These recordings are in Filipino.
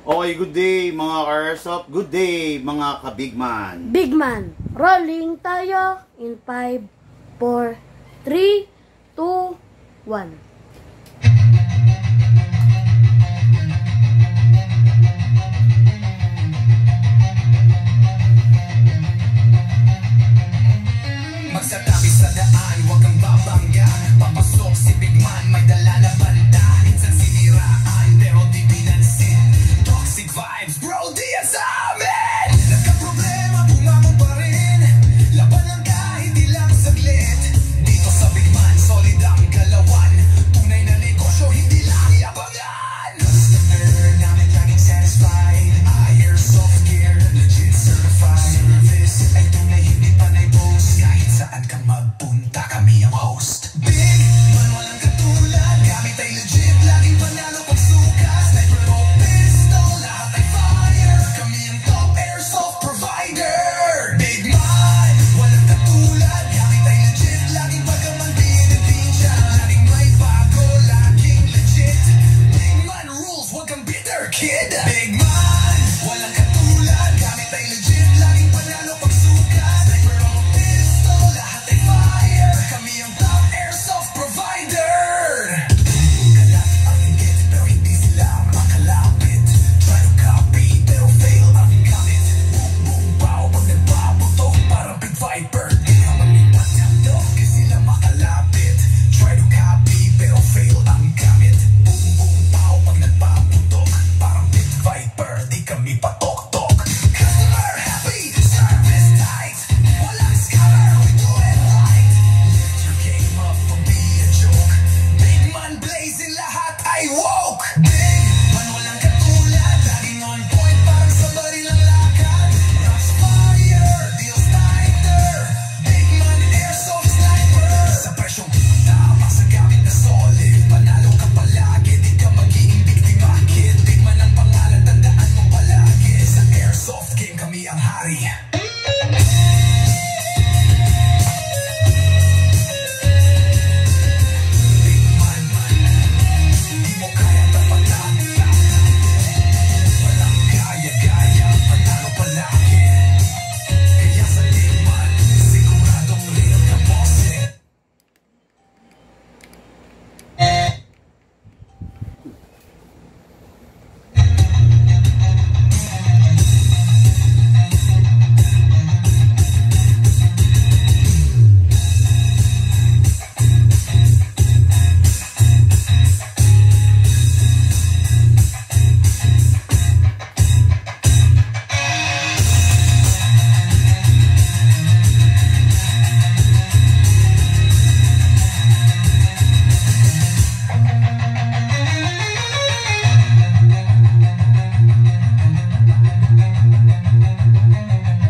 Okay, good day mga ka-airsoft. Good day mga ka-bigman. Bigman, rolling tayo in 5, 4, 3, 2, 1. Magsatabi sa daan, huwag kang babangga. Papasok si Bigman, may dala na banda. Minsan siniraan, pero di pinansin. Toxic vibes, bro, di yan sa amin. Nagka-problema, bumangon pa rin. Laban lang kahit ilang saglit. Dito sa Bigman, solid ang galawan. Tunay na negosyo, hindi lang yabangan. Customer namin laging satisfied. Airsoft gear, legit certified. Service ay tunay, hindi panay boast. Kahit saan ka magpunta, kami ang host. Big man, walang katulad. Gamit ay legit, laging panalo pag sukat. Sniper o pistol, lahat ay fire. Kami ang top airsoft provider. Big man, walang katulad. Gamit ay legit, laging pagkaman pinipincha. Laging may bago, laging legit. Big man rules, wag kang bitter, kid. Big man, walang katulad. Gamit ay legit, laging panalo pag sukat. Sniper o pistol, lahat ay fire. Kami ang top airsoft provider. Kalat ang inggit, pero hindi sila makalapit. Try to copy, pero fail ang gamit. Boom, boom, pow, pag nagpaputok, parang Big Viper. Di ka malipat ng dog, kasi sila makalapit. Try to copy, pero fail ang gamit. Boom, boom, pow, pag nagpaputok, parang Big Viper. Di kami patok-tok. Customer happy, service tight. Walang scammer, we do it right. Lift your game up, don't be a joke. Big man blazing, lahat ay woke. Big man, walang katulad. Laging on point, parang somebody lang lakad. Rush fire, deals tighter. Big man, airsoft sniper. Sa presyong tama, sa gamit na solid. Panalo ka palagi, di ka magiging biktima, kid. Big man ang pangalan, tandaan mo palagi. Sa airsoft game, kami ang hari. Big man, di mo kaya tapatan. Walang kaya-gaya, panalo palagi. Kaya sa Big man, siguradong real ka, bossing.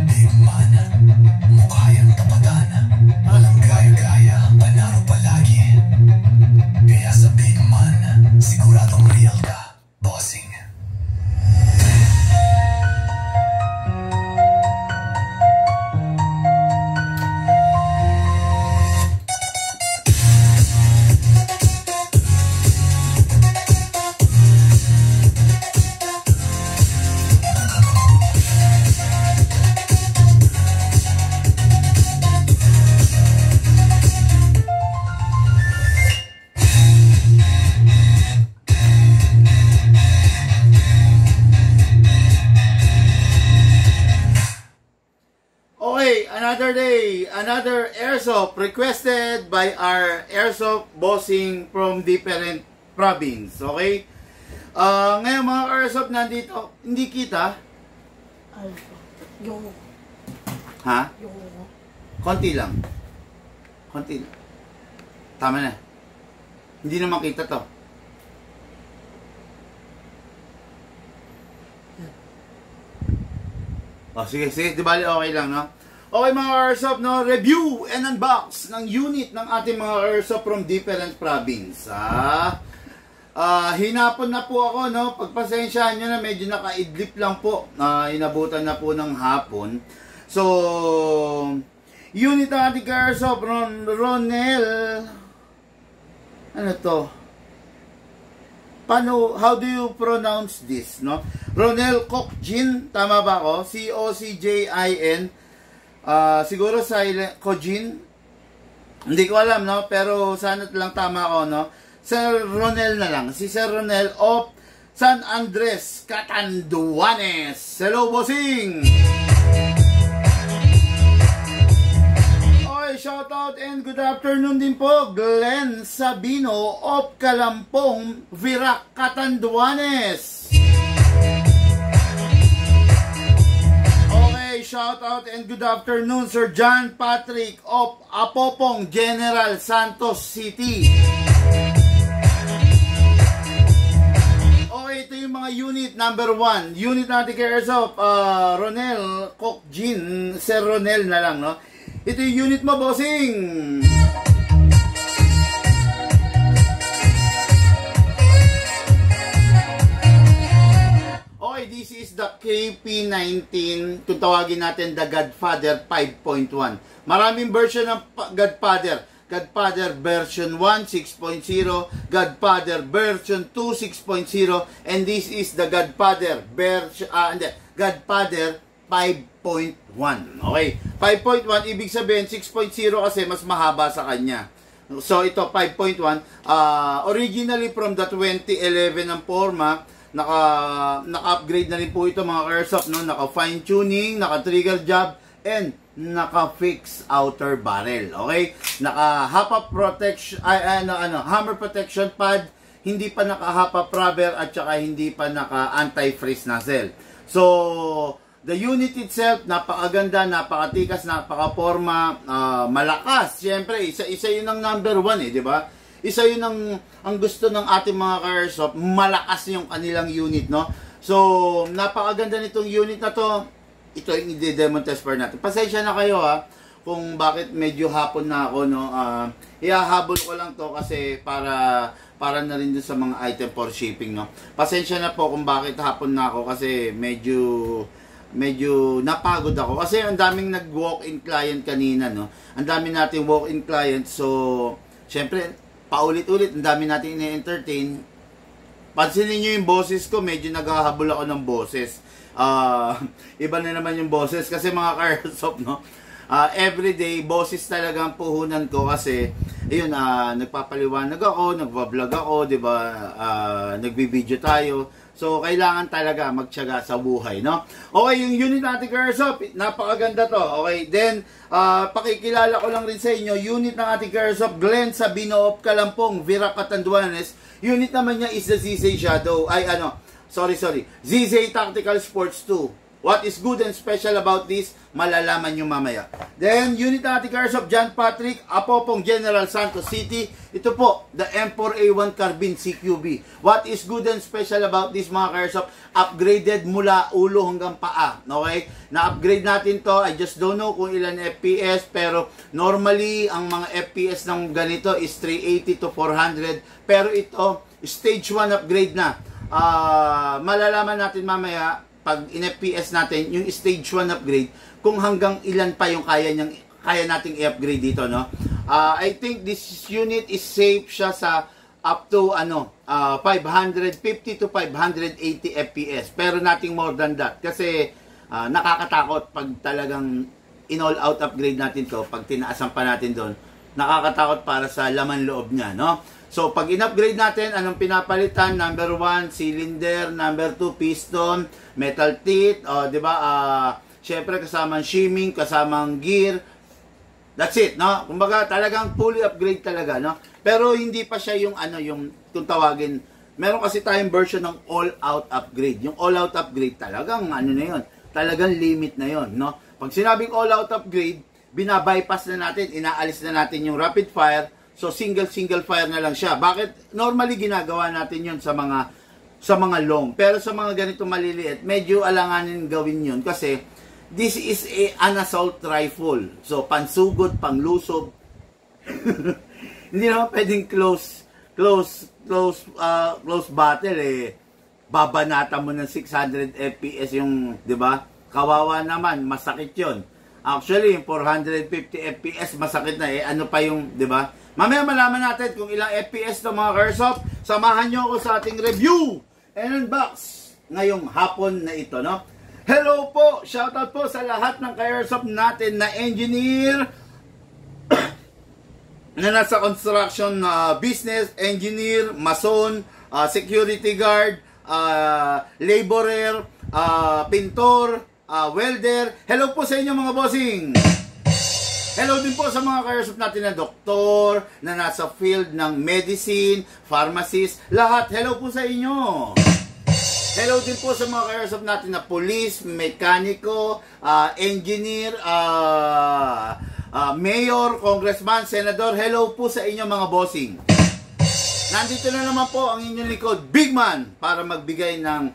Big man, mukha yang tapatan. Walang gaya-gaya, panalo palagi. Kaya sa Big man, siguradong real ka, bossing. Okay, another day, another airsoft requested by our airsoft bossing from different province. Okay? Ngayon mga airsoft nandito, hindi kita. Alpha, yung Ha? Konti lang. Konti lang. Tama na. Hindi na makita to. Sige, di bali okay lang, no? Okay mga airsoft, no? Review and unbox ng unit ng ating mga airsoft from different province. Hinapon na po ako, no? Pagpasensyahan nyo na, medyo nakaidlip lang po. Inabutan na po ng hapon. So, unit ng ating airsoft, Ronel. Ano to? Paano, how do you pronounce this, no? Ronel Cocjin, tama ba ako? C-O-C-J-I-N. Siguro silent Cocjin. Hindi ko alam, no? Pero sana lang tama ako, no? Sir Ronel na lang. Si Sir Ronel of San Andres, Catanduanes. Hello, bossing! Okay, shout out and good afternoon din po, Glenn Sabino of Kalampong, Virac, Catanduanes. Okay, shout out and good afternoon, Sir John Patrick of Apopong, General Santos City. Okay, ito yung mga unit. Number 1, unit natin kay Airsoft, Ronel Cocjin, Sir Ronel na lang, no? Ito yung unit mo, bossing! Okay, this is the KP19, kung tawagin natin the Godfather 5.1. Maraming version ng Godfather. Godfather version 1, 6.0, Godfather version 2, 6.0, and this is the Godfather version, Godfather 5.1. Okay, 5.1 ibig sabihin 6.0 kasi mas mahaba sa kanya. So ito 5.1, originally from the 2011 ang forma, naka-upgrade na rin po ito mga Airsoft, no? Naka fine tuning, naka trigger job, and naka-fix outer barrel. Okay? Naka-hop-up protection, hammer protection pad, hindi pa naka-hop-up rubber, at saka hindi pa naka-anti-freeze nozzle. So, the unit itself, napakaganda, napakatikas, napaka-forma, malakas. Siyempre, isa yun ang number 1 di ba? Isa yun ang gusto ng ating mga Airsoft, malakas yung kanilang unit, no? So, napakaganda nitong unit na to. Ito yung i-demo test for natin. Pasensya na kayo kung bakit medyo hapon na ako, no? Ihahabol ko lang to kasi para na rin dun sa mga item for shipping, no? Pasensya na po kung bakit hapon na ako kasi medyo napagod ako. Kasi ang daming nag-walk-in client kanina, no? Ang dami nating walk-in client. So, syempre, paulit-ulit, ang dami nating ini-entertain. Pansinin nyo yung boses ko, medyo naghahabol ako ng boses. Iba na naman yung boses kasi mga Airsoft, no? Everyday boses talaga ang puhunan ko kasi ayun, nagpapaliwanag ako, nagva-vlog ako, 'di ba? Nagbi-video tayo. So kailangan talaga magtiyaga sa buhay, no? Okay, yung unit natin Airsoft, napakaganda to. Okay, then pakikilala ko lang rin sa inyo, unit ng ating Airsoft, Glenn Sabino of Kalampong, Virac, Catanduanes. Unit naman niya is the ZZ Shadow, ZZ Tactical Sports 2. What is good and special about this, malalaman nyo mamaya. Then, unit natin Airsoft, John Patrick, Apopong, General Santos City. Ito po, the M4A1 Carbine CQB. What is good and special about this mga Airsoft, upgraded mula ulo hanggang paa. Okay? Na-upgrade natin to, I just don't know kung ilan FPS, pero normally, ang mga FPS ng ganito is 380 to 400. Pero ito, stage 1 upgrade na. Malalaman natin mamaya, pag in-FPS natin, yung stage 1 upgrade, kung hanggang ilan pa yung kaya nating i-upgrade dito, no? I think this unit is safe siya sa up to 550 to 580 FPS. Pero nothing more than that. Kasi nakakatakot pag talagang in-all-out upgrade natin to, pag tinaasan pa natin doon, nakakatakot para sa laman loob niya, no? So, pag in-upgrade natin, anong pinapalitan? Number 1, cylinder. Number 2, piston. Metal teeth. Di ba? Siyempre, kasamang shimming, kasamang gear. That's it, no? Kumbaga, talagang fully upgrade talaga, no? Pero hindi pa siya yung, kung tawagin, meron kasi tayong version ng all-out upgrade. Yung all-out upgrade, talagang, na yun? Talagang limit na yun, no? Pag sinabing all-out upgrade, binabypass na natin, inaalis na natin yung rapid fire. So single fire na lang siya. Bakit? Normally ginagawa natin 'yon sa mga long. Pero sa mga ganito maliliit, medyo alanganin gawin 'yon kasi this is an assault rifle. So pansugod, panglusob. Hindi naman pwedeng close battle babanata mo ng 600 FPS yung, 'di ba? Kawawa naman, masakit 'yon. Actually, yung 450 FPS masakit na ano pa yung, 'di ba? Mamaya malaman natin kung ilang FPS to mga Airsoft. Samahan nyo ako sa ating review and unbox ngayong hapon na ito, no? Hello po! Shoutout po sa lahat ng ka-airsoft natin na engineer na nasa construction business, engineer, mason, security guard, laborer, pintor, welder. Hello po sa inyo mga bossing! Hello din po sa mga ka-airsoft natin na doktor, na nasa field ng medicine, pharmacist, lahat. Hello po sa inyo! Hello din po sa mga ka-airsoft natin na police, mekaniko, engineer, mayor, congressman, senador. Hello po sa inyo mga bossing. Nandito na naman po ang inyong likod, Big Man, para magbigay ng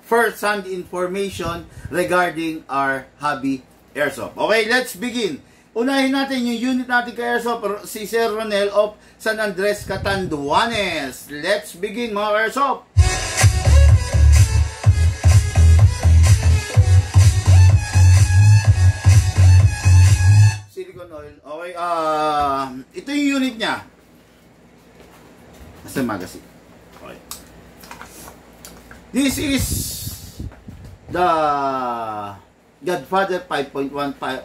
first-hand information regarding our hobby airsoft. Okay, let's begin. Unahin natin yung unit natin ka-airsoft, si Sir Ronel of San Andres, Catanduanes. Let's begin mga ka-airsoft. Silicone oil. Okay, ito yung unit niya. Nasa magazine. Okay. This is the Godfather 5.1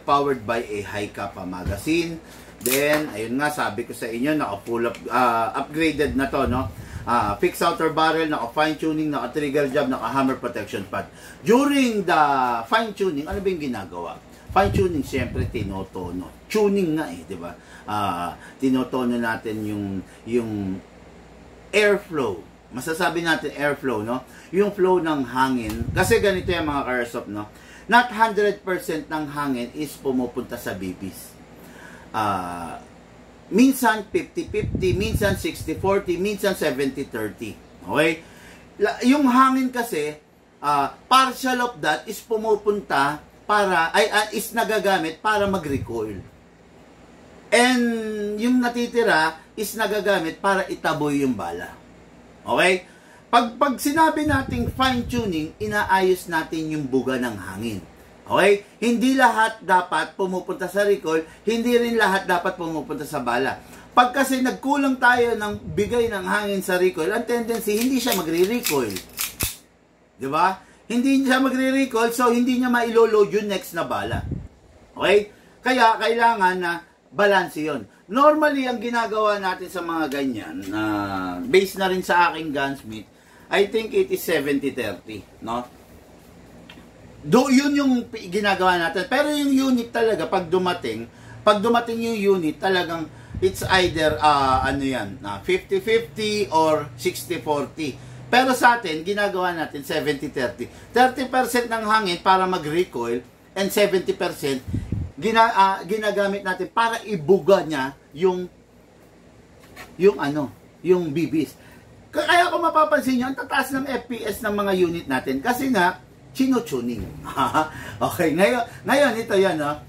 powered by a high kappa magazine. Then, ayun nga, sabi ko sa inyo, naka-full up, upgraded na to, no? Fixed outer barrel, naka-fine tuning, naka-trigger job, naka-hammer protection pad. During the fine tuning, ano ba yung ginagawa? Fine tuning, siyempre, tinotono. Tuning nga di ba? Tinotono natin yung airflow. Masasabi natin airflow, no? Yung flow ng hangin. Kasi ganito yung mga ka-airsoft, no? Not 100% ng hangin is pumupunta sa BBs. Minsan 50-50, minsan 60-40, minsan 70-30. Okay? Yung hangin kasi, partial of that is pumupunta is nagagamit para mag-recoil. And yung natitira is nagagamit para itaboy yung bala. Okay? Pag sinabi nating fine tuning, inaayos natin yung buga ng hangin. Okay? Hindi lahat dapat pumupunta sa recoil, hindi rin lahat dapat pumupunta sa bala. Pag kasi nagkulang tayo ng bigay ng hangin sa recoil, ang tendency hindi siya magre-recoil. 'Di ba? Hindi siya magre-recoil, so hindi niya mailoload yung next na bala. Okay? Kaya kailangan na balance yun. Normally, ang ginagawa natin sa mga ganyan, based na rin sa aking gunsmith, I think it is 70-30, no? Yun yung ginagawa natin. Pero yung unit talaga, pag dumating yung unit, talagang it's either, 50-50 or 60-40. Pero sa atin, ginagawa natin 70-30. 30% ng hangin para mag-recoil and 70% ginagamit natin para ibuga niya yung BBs. Kaya kung mapapansin nyo, ang tataas ng FPS ng mga unit natin kasi nga, chino-tuning. Okay, ngayon ito yan, no?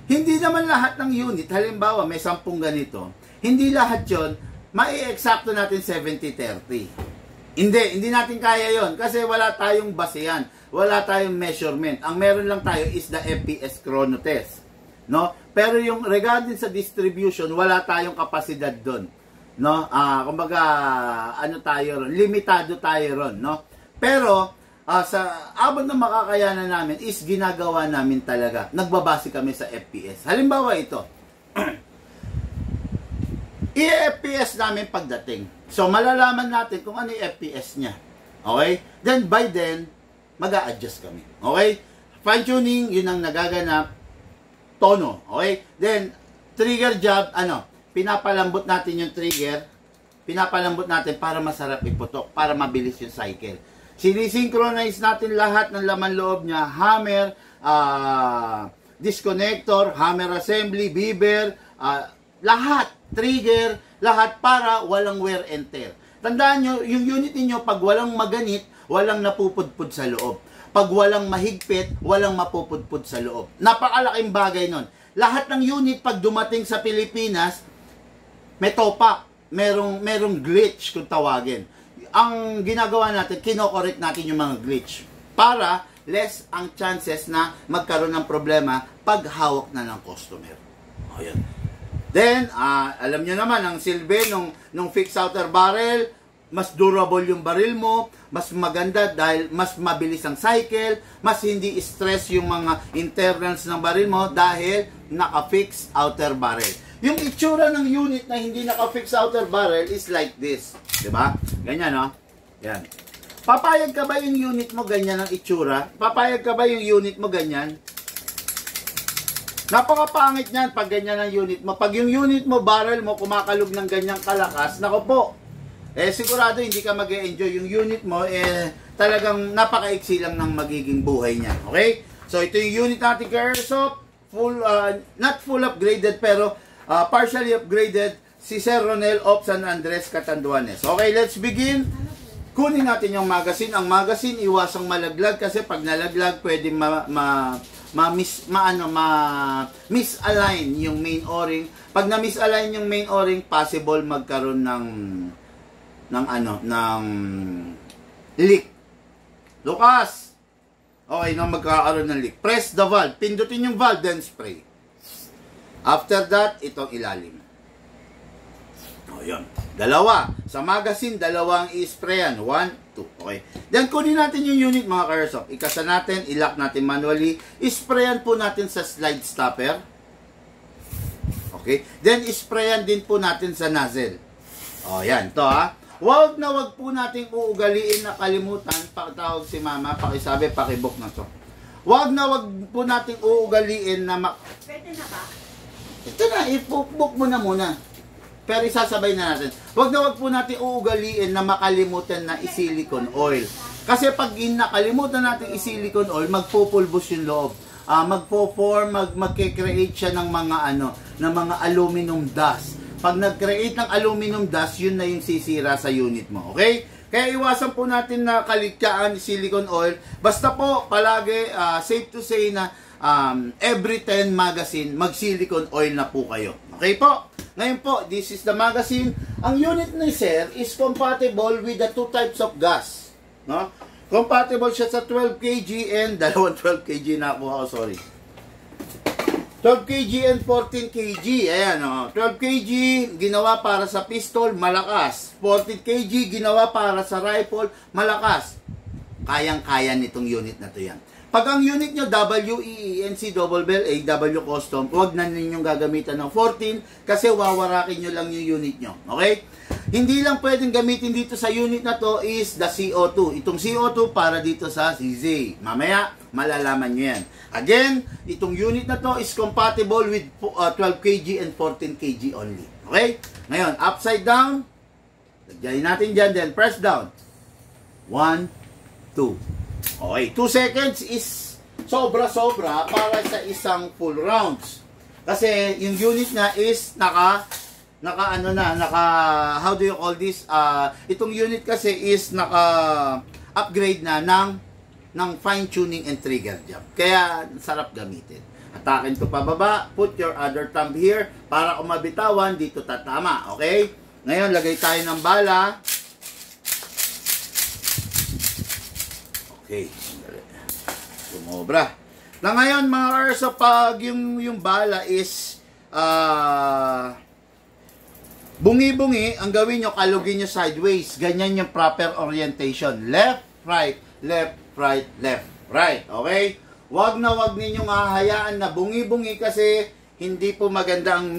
Hindi naman lahat ng unit, halimbawa may 10 ganito, hindi lahat yon mai-eksakto natin 70-30. Hindi natin kaya yon kasi wala tayong basehan, wala tayong measurement. Ang meron lang tayo is the FPS chrono test, no? Pero yung regarding sa distribution, wala tayong kapasidad doon, no? Kumbaga tayo ron, limitado tayo ron, no? Pero sa abot ng makakayanan namin is ginagawa namin talaga. Nagbabase kami sa FPS. Halimbawa ito. I-FPS namin pagdating. So, malalaman natin kung ano yung FPS niya. Okay? Then, by then, mag-a-adjust kami. Okay? Fine-tuning, yun ang nagaganap. Tono. Okay? Then, trigger job, pinapalambot natin yung trigger. Pinapalambot natin para masarap iputok, para mabilis yung cycle. Sinisynchronize natin lahat ng laman loob niya. Hammer, disconnector, hammer assembly, beaver, lahat. Trigger, lahat para walang wear and tear. Tandaan nyo, yung unit niyo pag walang maganit, walang napupudpud sa loob. Pag walang mahigpit, walang mapupudpud sa loob. Napakalaking bagay nun. Lahat ng unit pag dumating sa Pilipinas, may topak, merong glitch kung tawagin. Ang ginagawa natin, kinokorek natin yung mga glitch para less ang chances na magkaroon ng problema pag hawak na ng customer. O yan. Then, alam nyo naman, ang silbi nung fixed outer barrel, mas durable yung baril mo, mas maganda dahil mas mabilis ang cycle, mas hindi stress yung mga internals ng baril mo dahil naka-fix outer barrel. Yung itsura ng unit na hindi naka-fix outer barrel is like this. Diba? Ganyan, no? Yan. Papayag ka ba yung unit mo ganyan ang itsura? Papayag ka ba yung unit mo ganyan? Napakapangit niyan pag ganyan ang unit mo. Pag yung unit mo, barrel mo, kumakalog ng ganyang kalakas, nako po, sigurado hindi ka mag-e-enjoy. Yung unit mo, talagang napakaiksi lang ng magiging buhay niya. Okay? So, ito yung unit natin kay Airsoft. Not full upgraded, pero partially upgraded si Sir Ronel of San Andres, Catanduanes. Okay, let's begin. Kunin natin yung magazine. Ang magazine, iwasang malaglag kasi pag nalaglag, pwede misalign yung main o-ring. Pag na-misalign yung main o-ring, possible magkaroon ng leak. Lucas! Okay, magkakaroon ng leak. Press the valve. Pindutin yung valve, then spray. After that, itong ilalim. O, yun. Dalawa. Sa magazine, dalawang i-sprayan. 1, 2. Okay. Then, kunin natin yung unit, mga ka-Airsoft. Ikasa natin, ilock natin manually. I-sprayan po natin sa slide stopper. Okay. Then, i-sprayan din po natin sa nozzle. O, yan. Ito, ha. Wag po nating uugaliin na kalimutan. Pakitawag si mama, pakisabi, pakibok na to. Wag po nating uugaliin na Pwede na ba? Ito na, i-book mo na muna. Pero isasabay na natin. Wag po natin uugaliin na makalimutan na i-silicone oil. Kasi pag nakalimutan natin i-silicone oil, magpupulbos yung loob. Magke-create siya ng mga aluminum dust. Pag nag-create ng aluminum dust, yun na yung sisira sa unit mo. Okay? Kaya iwasan po natin na kaligtaan silicone oil. Basta po, palagi, safe to say na every 10 magazine, mag-silicone oil na po kayo. Okay po? Ngayon po, this is the magazine. Ang unit ni Sir is compatible with the two types of gas. No? Compatible siya sa 12 kg and dalawang 12 kg na po ako, sorry. 12 kg and 14 kg. Ayan, 12 kg ginawa para sa pistol, malakas. 14 kg ginawa para sa rifle, malakas. Kayang-kaya nitong unit na to yan. Pag ang unit nyo, WEENC, double bell A, W custom, huwag na ninyong gagamitan ng 14 kasi wawarakin nyo lang yung unit nyo. Okay? Hindi lang pwedeng gamitin dito sa unit na to is the CO2. Itong CO2 para dito sa CZ. Mamaya, malalaman nyo yan. Again, itong unit na to is compatible with 12 kg and 14 kg only. Okay? Ngayon, upside down. Lagyan natin dyan, then press down. 1, 2. Okay, 2 seconds is sobra-sobra para sa isang full rounds. Kasi yung unit na is how do you call this? Itong unit kasi is upgrade na ng fine tuning and trigger job. Kaya sarap gamitin. Atakin to pababa, put your other thumb here para kung mabitawan dito tatama, okay? Ngayon lagay tayo ng bala. Okay, sumobra. Na ngayon mga Airsoft, pag yung bala is bungi-bungi, ang gawin nyo, kalugin nyo sideways. Ganyan yung proper orientation. Left, right, left, right, left, right. Okay? Wag ninyong hahayaan na bungi-bungi kasi hindi po maganda ang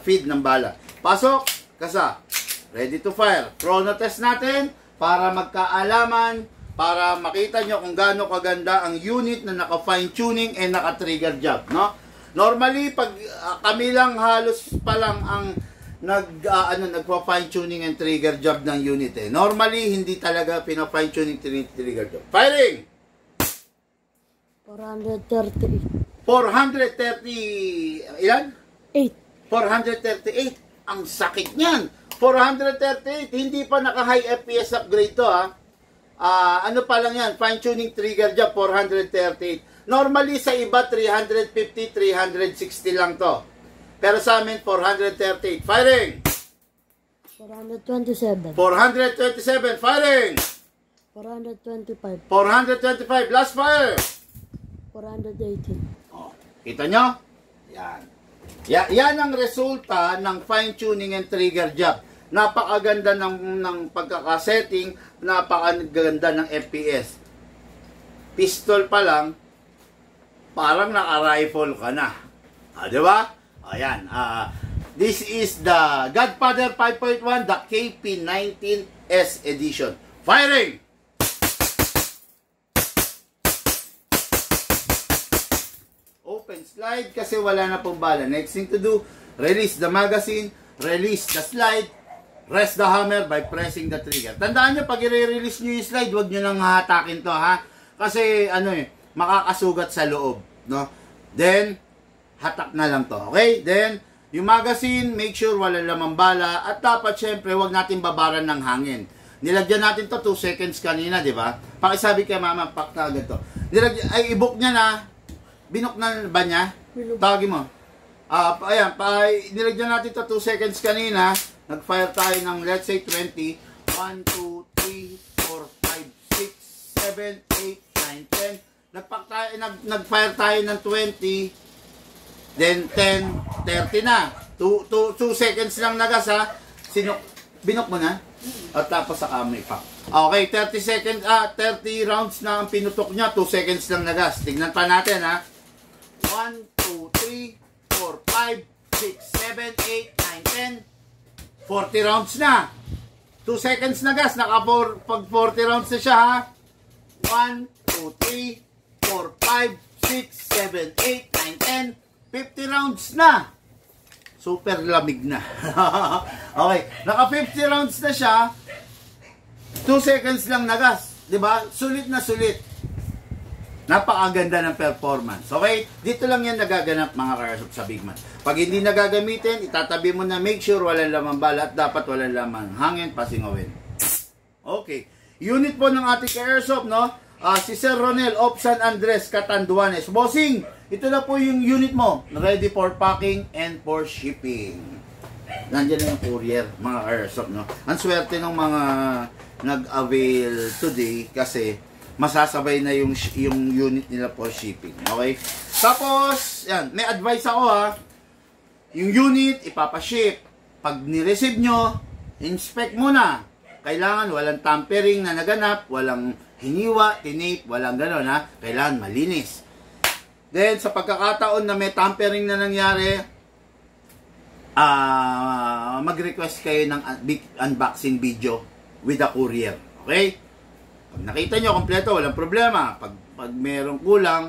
feed ng bala. Pasok, kasa. Ready to fire. Chrono test natin para magkaalaman, para makita nyo kung gaano kaganda ang unit na naka-fine tuning and naka-trigger job, no? Normally, pag kami lang halos pa lang ang nagpa-fine tuning and trigger job ng unit eh. Normally, hindi talaga pina-fine tuning trigger job. Firing! 438. 430, ilan? 8. 438. Ang sakit niyan. 438, hindi pa naka-high FPS upgrade to, ha? Ano pa lang yan, fine tuning trigger job 438. Normally sa iba 350, 360 lang to. Pero sa amin 438. Firing. 427. 427 firing. 425. 425 last fire. 418. Oh, kita nyo? Yan. Yan ang resulta ng fine tuning and trigger job. napakaganda ng pagkakasetting, napakaganda ng FPS. Pistol pa lang, parang naka-rifle ka na. Di ba? Ayan. This is the Godfather 5.1, the KP19S edition. Firing! Open slide kasi wala na pong bala. Next thing to do, release the magazine, release the slide, rest the hammer by pressing the trigger. Tandaan nyo, pag i-release nyo yung slide, huwag nyo nang hatakin to, ha? Kasi, makakasugat sa loob, no? Then, hatak na lang to, okay? Then, yung magazine, make sure wala lamang bala. At dapat, syempre, huwag natin babaran ng hangin. Nilagyan natin to 2 seconds kanina, di ba? Pakisabi kay mama, pak na agad to. I-book niya na. Binok na ba niya? Tawagin mo. Ayan, nilagyan natin to 2 seconds kanina. Nag-fire tayo ng, let's say, 20. 1, 2, 3, 4, 5, 6, 7, 8, 9, 10. Nag-fire tayo ng 20. Then 10, 30 na. 2 seconds lang nagas, ha. Binok mo na. At tapos sa may pack. Okay, 30 seconds, 30 rounds na ang pinutok niya. 2 seconds lang nagas. Tignan pa natin, ha. 1, 2, 3, 4, 5, 6, 7, 8, 9, 10. 40 rounds na. 2 seconds nagas. Pag 40 rounds na siya, ha. 1, 2, 3, 4, 5, 6, 7, 8, 9, 10. 50 rounds na. Super lamig na. Okay, naka 50 rounds na siya. 2 seconds lang nagas, 'di ba? Sulit na sulit. Napakaganda ng performance. Okay? Dito lang 'yan nagaganap, mga ka-airsoft, sa Bigman. Pag hindi nagagamitin, itatabi mo na, make sure walang lamang bala at dapat walang lamang hangin, pasingawin. Okay. Unit po ng ating ka-airsoft, no? Si Sir Ronel of San Andres, Catanduanes. Bossing, ito na po yung unit mo. Ready for packing and for shipping. Nandiyan na yung courier, mga airsoft, no? Ang swerte ng mga nag-avail today kasi masasabay na yung unit nila for shipping. Okay? Tapos, yan, may advice ako, ha. Yung unit, ipapaship. Pag ni-receive nyo, inspect muna. Kailangan walang tampering na naganap, walang hiniwa, tinape, walang gano'n, ha. Kailangan malinis. Then, sa pagkakataon na may tampering na nangyari, mag-request kayo ng unboxing video with the courier. Okay? Pag nakita nyo, kompleto, walang problema. Pag merong kulang,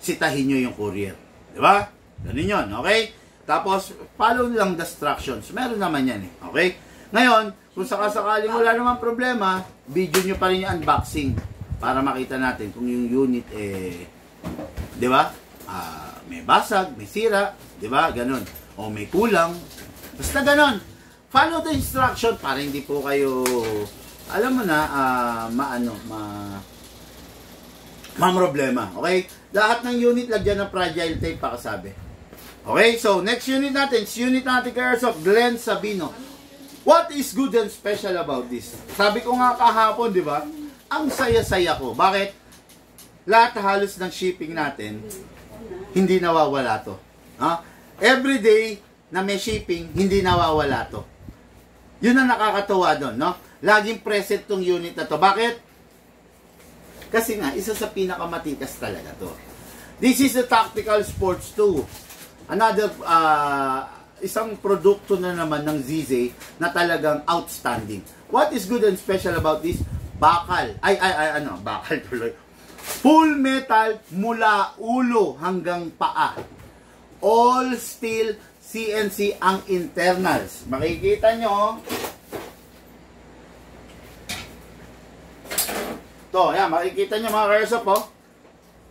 sitahin nyo yung courier. Diba? Ganun yun, okay? Tapos, follow lang the instructions. Meron naman yan, eh. Okay? Ngayon, kung sakasakaling wala naman problema, video nyo pa rin yung unboxing para makita natin kung yung unit, di ba? May basag, may sira, di ba? Ganon. O may kulang. Basta ganon. Follow the instruction para hindi po kayo, alam mo na, problema. Okay? Lahat ng unit, lagyan ng fragile tape, pakasabi. Okay? So, next unit natin, unit natin ka-airsoft, Glenn Sabino. What is good and special about this? Sabi ko nga kahapon, di ba? Ang saya-saya ko. Bakit? Lahat halos ng shipping natin, hindi nawawala to. Every day na may shipping, hindi nawawala to. Yun ang nakakatawa doon, no? Laging present tong unit na to. Bakit? Kasi nga, isa sa pinakamatikas talaga to. This is the Tactical Sports 2. Another, isang produkto na naman ng ZZ na talagang outstanding. What is good and special about this? Bakal. Bakal tuloy. Full metal mula ulo hanggang paa. All steel CNC ang internals. Makikita nyo. To, yan, makikita nyo mga ka-airsoft, oh.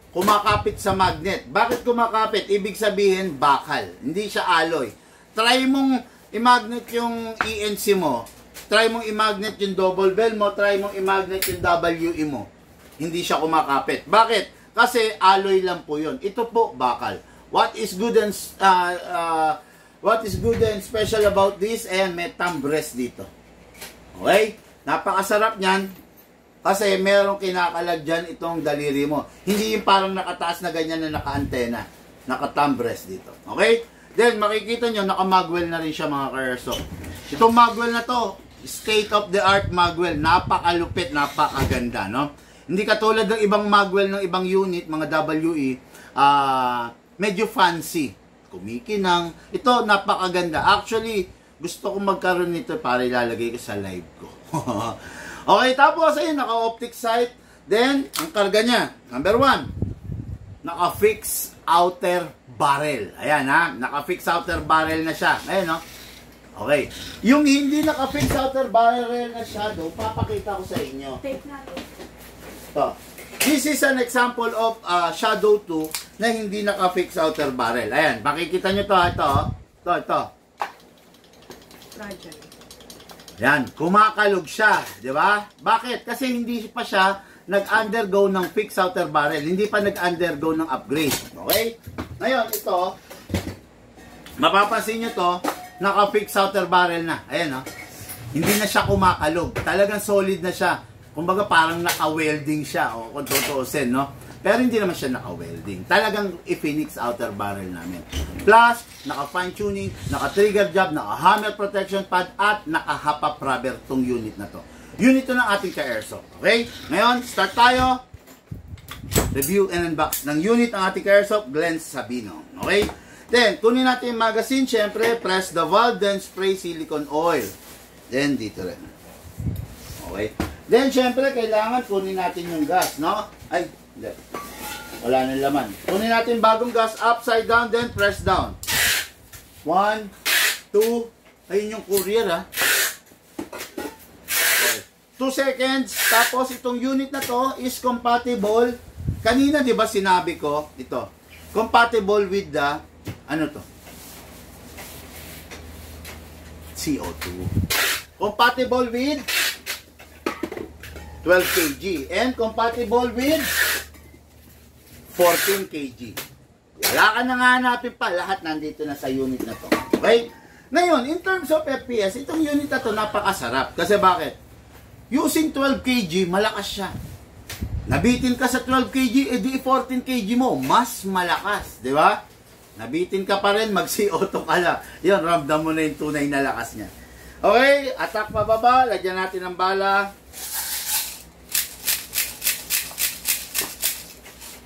Kumakapit sa magnet. Bakit kumakapit? Ibig sabihin, bakal. Hindi siya alloy. Try mong i-magnet yung ENC mo. Try mong i-magnet yung double bell mo. Try mong i-magnet yung WE mo. Hindi siya kumakapit. Bakit? Kasi alloy lang po yun. Ito po, bakal. What is good and special about this? Ayan, may thumb rest dito. Okay? Napakasarap niyan. Kasi merong kinakalag dyan itong daliri mo. Hindi yung parang nakataas na ganyan na naka-antena. Naka-thumb rest dito. Okay? Then, makikita nyo, naka-magwell na rin siya mga ka-airsoft. Itong magwell na to, state-of-the-art magwell. Napakalupit, napakaganda, no? Hindi katulad ng ibang magwell ng ibang unit, mga WE, medyo fancy. Kumikinang. Ito, napakaganda. Actually, gusto kong magkaroon nito para ilalagay ko sa live ko. Okay, tapos ayun, naka-optic sight. Then, ang karga niya, number 1, naka-fix outer barrel. Ayan ha, naka-fix outer barrel na siya. Ayan no. Okay. Yung hindi naka-fix outer barrel na shadow, papakita ko sa inyo. Tape natin. Ito. This is an example of shadow 2 na hindi naka-fix outer barrel. Ayan, makikita nyo to ha. Ito. Fragile. Yan, kumakalog siya, di ba? Bakit? Kasi hindi pa siya nag-undergo ng fixed outer barrel. Hindi pa nag-undergo ng upgrade. Okay? Ngayon, ito, mapapansin nyo to, naka-fixed outer barrel na. Ayan, no? Hindi na siya kumakalog. Talagang solid na siya. Kumbaga, parang naka-welding siya, o kung tutuusin, no? Pero hindi naman siya naka-welding. Talagang i-Phoenix outer barrel namin. Plus, naka-fine tuning, naka-trigger job, naka-hammer protection pad, at naka-hop-up rubber tong unit na to. Unit to ng ating ka-airsoft. Okay? Ngayon, start tayo. Review and unbox ng unit ng ating ka-airsoft, Glenn Sabino. Okay? Then, kunin natin yung magazine. Siyempre, press the valve, then spray silicone oil. Then, dito rin. Okay? Then, siyempre, kailangan kunin natin yung gas, no? Ay, hindi. Wala nang laman. Kunin natin bagong gas, upside down, then press down. 1, 2, ayun yung courier ha. Okay. 2 seconds, tapos itong unit na to is compatible. Kanina di ba sinabi ko, ito, compatible with the, ano to? CO2. Compatible with 12 kg and compatible with 14 kg. Wala ka nang hanapin pa. Lahat nandito na sa unit na to. Okay? Ngayon, in terms of FPS, itong unit na to napakasarap. Kasi bakit? Using 12 kg, malakas siya. Nabitin ka sa 12 kg, edi 14 kg mo, mas malakas. Di ba? Nabitin ka pa rin, mag-CO2 ka na. Yun, ramdam mo na yung tunay na lakas niya. Okay, attack pababa. Lagyan natin ng bala.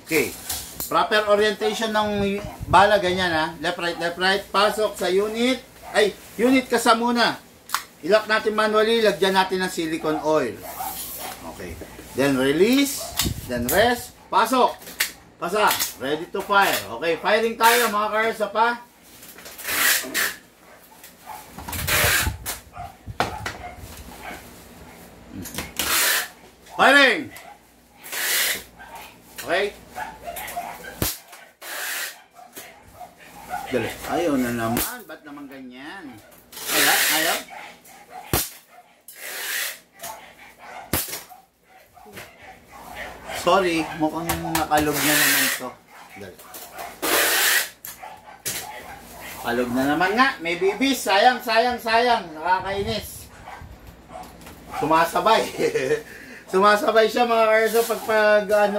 Okay. Proper orientation ng bala, ganyan ha. Left, right. Pasok sa unit. Ay, unit ka sa muna. Ilock natin manually. Lagyan natin ng silicone oil. Okay. Then release. Then rest. Pasok. Pasa. Ready to fire. Okay. Firing tayo mga ka-airsoft pa. Firing. Okay. Ayaw na naman. Ba't naman ganyan? Ayaw? Sorry, mukhang nakalog na naman to. Kalog na naman nga. May bibis. Sayang. Nakakainis. Sumasabay. Sumasabay siya mga ka-airsoft.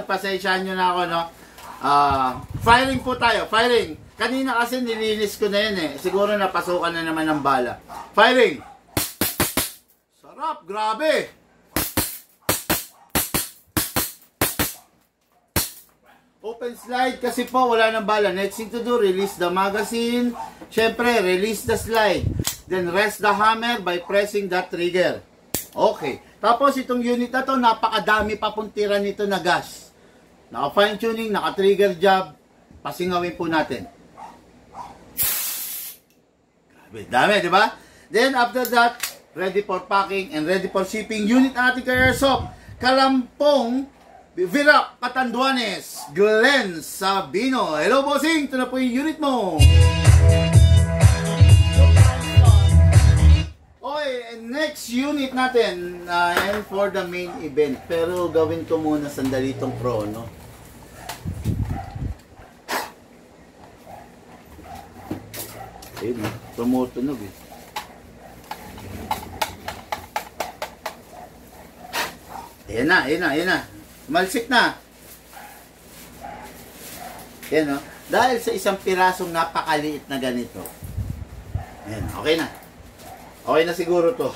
Pasensyahan nyo na ako, no? Firing po tayo. Firing. Kanina kasi nilinis ko na yun eh. Siguro napasukan na naman ng bala. Firing! Sarap! Grabe! Open slide kasi po wala ng bala. Next thing to do, release the magazine. Siyempre, release the slide. Then rest the hammer by pressing the trigger. Okay. Tapos itong unit na to, napakadami papuntiran nito na gas. Naka-fine tuning, naka-trigger job. Pasingawin po natin. Dami, di ba? Then, after that, ready for packing and ready for shipping. Unit natin ka-airsoft. Kalampong, Virac, Catanduanes, Glenn Sabino. Hello, bossing! Ito na po yung unit mo. Okay, next unit natin, and for the main event. Pero gawin ko muna sandali itong pro, no? Ayun, tumutunog eh. Ayan na. Malsik na. Ayan, no? Dahil sa isang pirasong napakaliit na ganito. Ayan, okay na. Okay na siguro to.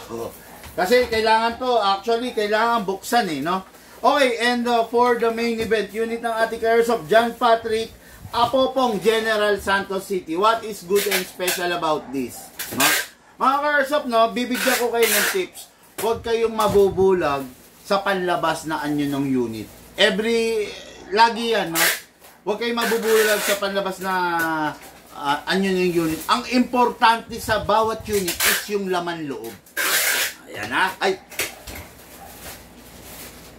Kasi kailangan to, actually, kailangan buksan eh, no? Okay, and for the main event, unit ng ating Airsoft, John Patrick Apopong, General Santos City. What is good and special about this? No? Mga Airsoft, no, bibigyan ko kayo ng tips. Huwag kayong mabubulag sa panlabas na anyo ng unit. Lagi yan, no? Huwag kayong mabubulag sa panlabas na anyo ng unit. Ang importante sa bawat unit is yung laman loob. Ayan ha. Ay.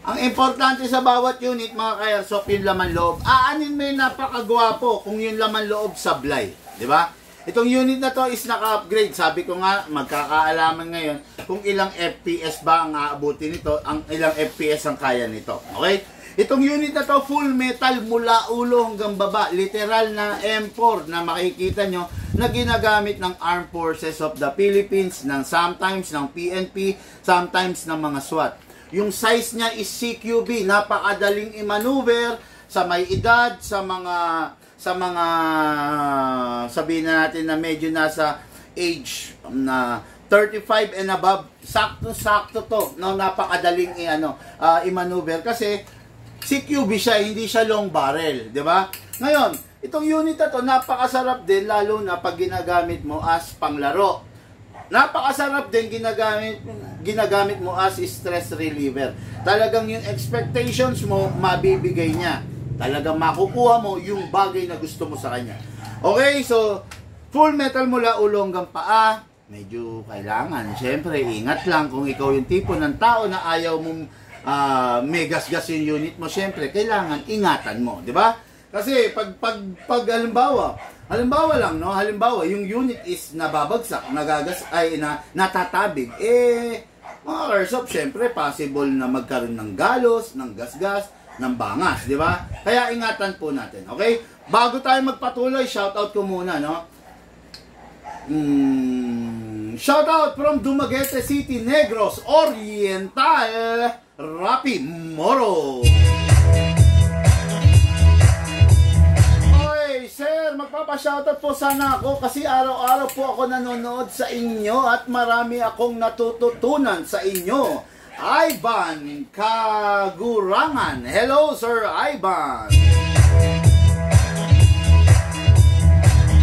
Ang importante sa bawat unit, mga ka-airsoft, yung laman loob. Aanin mo yung napakagwapo kung yung laman loob sablay. Di ba? Itong unit na to is naka-upgrade. Sabi ko nga, magkakaalaman ngayon kung ilang FPS ba ang aabutin nito, ang ilang FPS ang kaya nito. Okay? Itong unit na to, full metal mula ulo hanggang baba. Literal na M4 na makikita nyo na ginagamit ng Armed Forces of the Philippines, sometimes ng PNP, sometimes ng mga SWAT. Yung size niya is CQB, napakadaling i-maneuver sa may edad, sa mga sabihin na natin na medyo nasa age na 35 and above, sakto-sakto to, no, napakadaling i-maneuver kasi CQB siya, hindi siya long barrel, di ba? Ngayon, itong unit na to, napakasarap din, lalo na pag ginagamit mo as panglaro. Napakasarap din ginagamit mo as stress reliever. Talagang yung expectations mo, mabibigay niya. Talagang makukuha mo yung bagay na gusto mo sa kanya. Okay, so, full metal mula ulo hanggang paa. Medyo kailangan, syempre, ingat lang kung ikaw yung tipo ng tao na ayaw mong may gas-gas yung unit mo, syempre, kailangan ingatan mo, di ba? Kasi pag halimbawa lang, no? Halimbawa, yung unit is nababagsak, natatabig, mga airsoft, syempre, possible na magkaroon ng galos, ng gas-gas, ng bangas, di ba? Kaya ingatan po natin, okay? Bago tayo magpatuloy, shoutout ko muna, no? Shoutout from Dumaguete City, Negros Oriental, Rapi Moro. Oy, sir, magpapa-shoutout po sana ako kasi araw-araw po ako nanonood sa inyo at marami akong natututunan sa inyo. Ivan Kagurangan. Hello, Sir Ivan.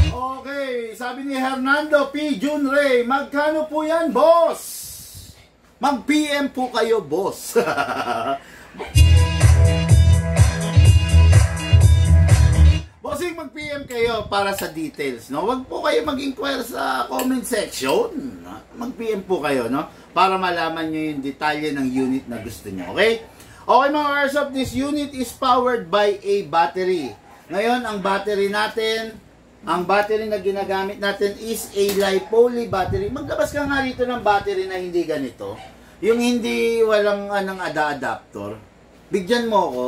Okay, sabi ni Hernando P. Junrey, magkano po yan, boss? Mag-PM po kayo, boss. Bossing, mag-PM kayo para sa details, no? Wag po kayo mag-inquire sa comment section. Mag-PM po kayo, no? Para malaman nyo yung detalye ng unit na gusto nyo, okay? Okay, mga airsoft, this unit is powered by a battery. Ngayon, ang battery natin, ang battery na ginagamit natin is a LiPo battery. Maglabas ka nga rito ng battery na hindi ganito. Yung hindi walang adapter. Bigyan mo ko.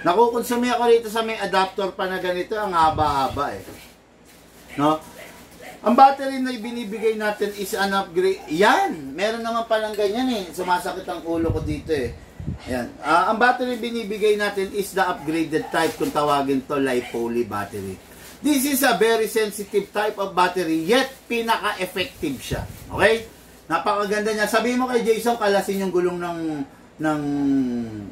Nakukonsumi ako rito sa may adapter pa na ganito. Ang haba-haba eh. No? Ang battery na ibinibigay natin is an upgrade. Yan! Meron naman palang ganyan eh. Sumasakit ang ulo ko dito eh. Yan. Ang battery binibigay natin is the upgraded type kung tawagin to LiPo battery. This is a very sensitive type of battery, yet pinaka-effective siya. Okay? Napakaganda niya. Sabihin mo kay Jason, kalasin yung gulong ng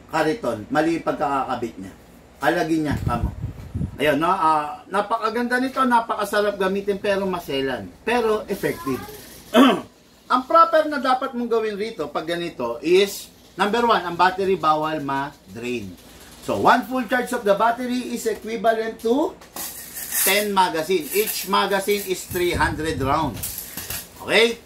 kariton. Mali pagkakakabit niya. Kalagin niya, kamo. Ayun, no? Napakaganda nito, napakasarap gamitin, pero maselan. Pero effective. Ang proper na dapat mong gawin rito, pag ganito, is, number 1, ang battery bawal ma-drain. So, 1 full charge of the battery is equivalent to 10 magazine. Each magazine is 300 rounds. Okay?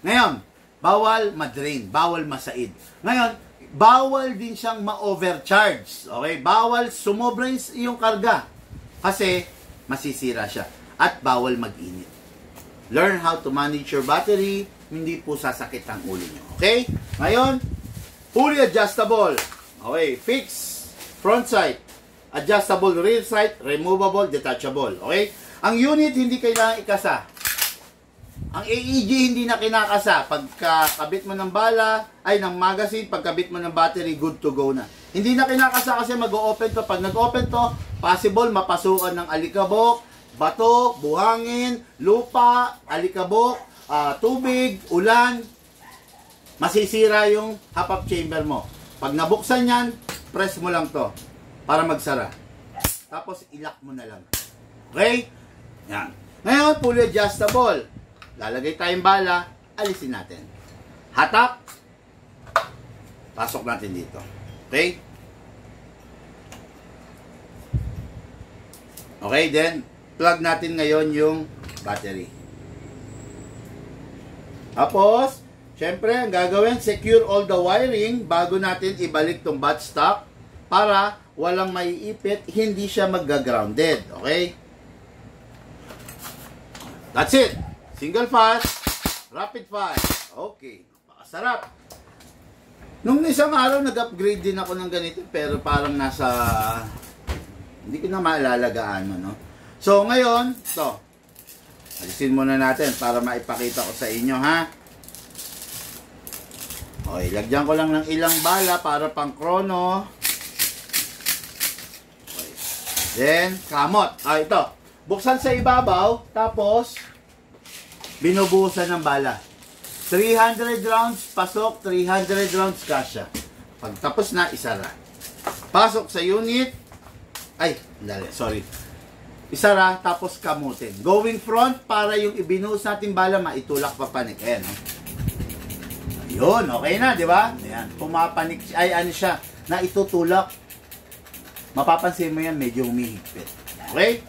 Ngayon, bawal ma-drain, bawal masaid. Ngayon, bawal din siyang ma-overcharge. Okay? Bawal sumobra yung karga. Kasi, masisira siya. At bawal mag-init. Learn how to manage your battery. Hindi po sasakit ang ulo nyo. Okay? Ngayon, fully adjustable. Okay? Fixed front sight. Adjustable rear sight. Removable, detachable. Okay? Ang unit, hindi kailangan ikasa. Ang AEG, hindi na kinakasa. Pagkakabit mo ng bala, ng magazine, pagkabit mo ng battery, good to go na. Hindi na kinakasa kasi mag-o-open to. Pag nag-open to, possible mapasukan ng alikabok, bato, buhangin, lupa, alikabok, tubig, ulan, masisira yung half-up chamber mo. Pag nabuksan yan, press mo lang to para magsara. Tapos ilak mo na lang. Okay? Yan. Ngayon, fully adjustable. Lalagay tayong bala, alisin natin. Hatak, pasok natin dito. Okay? Okay, then, plug natin ngayon yung battery. Tapos, syempre, ang gagawin, secure all the wiring bago natin ibalik tong bat stock para walang maiipit, hindi siya magga-grounded. Okay? That's it. Single fire, rapid fire. Okay. Sarap. Nung isang araw, nag-upgrade din ako ng ganito, pero parang nasa, hindi ko na maalala gaano, no? So, ngayon, ito. Alisin muna natin para maipakita ko sa inyo, ha? Okay, lagyan ko lang ng ilang bala para pang chrono. Okay. Then, kamot. Ito. Buksan sa ibabaw, tapos, binubuhusan ng bala. 300 rounds, pasok, 300 rounds, kasya. Pag tapos na, isara. Pasok sa unit, sorry. Isara, tapos kamutin. Going front, para yung ibinuhos natin bala, maitulak papanik. Ayan, no? Ayun, okay na, di ba? Ayan, pumapanik, ano siya, na itutulak. Mapapansin mo yan, medyo humihigpit. Okay?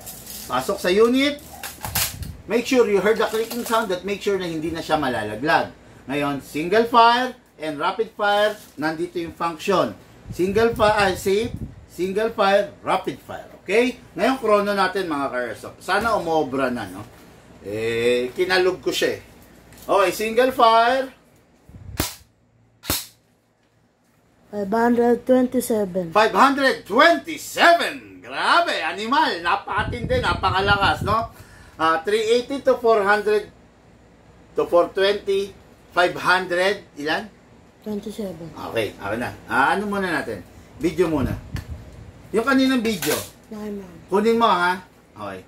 Pasok sa unit. Make sure you heard the clicking sound, that make sure na hindi na siya malalaglag. Ngayon, single fire and rapid fire, nandito yung function. Single fire, safe, single fire, rapid fire. Okay? Ngayon, chrono natin mga ka-airsoft. Sana umobra na, no? Kinalog ko siya. Okay, single fire. 527. 527! Grabe, animal. Napakatindi, napakalakas, no? 380 to 400 to 420, 500, ilan? 27. Okay, okay na. Ano muna natin? Video muna. Yung kaninang video. Kunin mo, ha? Okay.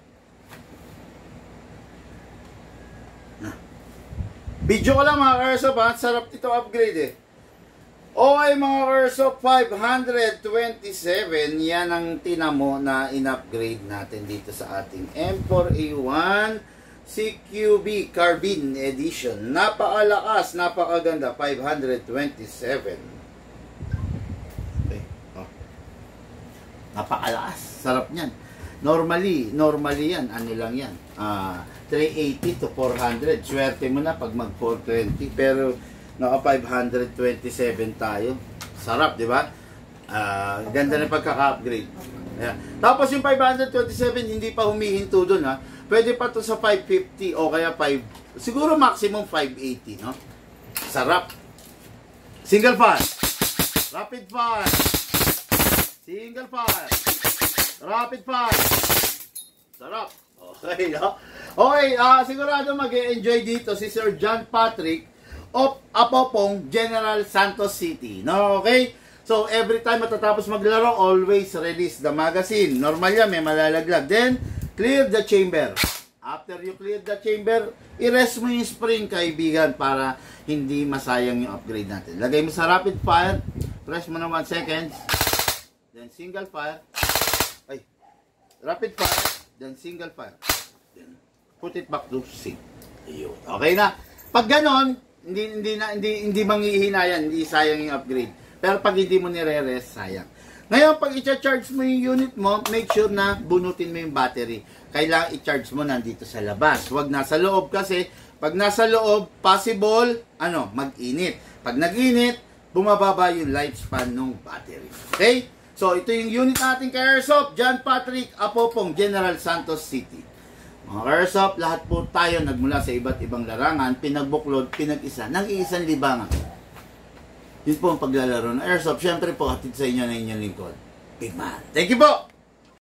Video ko lang mga ka-airsoft, ha? Sarap ito upgrade, eh. Okay mga ka-airsoft, 527, yan ang tinamo na in-upgrade natin dito sa ating M4A1 CQB Carbine Edition. Napakalakas, napakaganda, 527. Okay. Oh. Napakalakas, sarap niyan. Normally yan, ano lang yan, 380 to 400. Swerte mo na pag mag 420, pero naka 527 tayo. Sarap, di ba? Ganda na pagkaka-upgrade. Ayan. Tapos yung 527, hindi pa humihinto dun, ha? Pwede pa to sa 550 o kaya 5, siguro maximum 580, no? Sarap. Single fire. Rapid fire. Single fire. Rapid fire. Sarap. Okay, no? Okay, sigurado mag-e-enjoy dito si Sir John Patrick of Apopong, General Santos City. No, okay? So, every time matatapos maglaro, always release the magazine. Normal yan, may malalaglag. Then, clear the chamber. After you clear the chamber, i-rest mo yung spring, kaibigan, para hindi masayang yung upgrade natin. Lagay mo sa rapid fire, press mo na 1 second, then single fire, rapid fire, then single fire, then put it back to sync. Okay na. Pag ganon, hindi manghihina yan, hindi sayang yung upgrade. Pero pag hindi mo nire-rest, sayang. Ngayon, pag i-charge mo yung unit mo, make sure na bunutin mo yung battery. Kailangan i-charge mo nandito sa labas. Huwag nasa loob kasi pag nasa loob, possible, mag-init. Pag nag-init, bumababa yung lifespan ng battery. Okay? So, ito yung unit natin ka-airsoft, John Patrick Apopong, General Santos City. Mga ka-airsoft, lahat po tayo nagmula sa iba't ibang larangan, pinagbuklod, pinag-isa, ng iisang libangan. Yun po ang paglalaro ng airsoft. Siyempre po, hatid sa inyo na inyong lingkod, Big Man. Thank you po!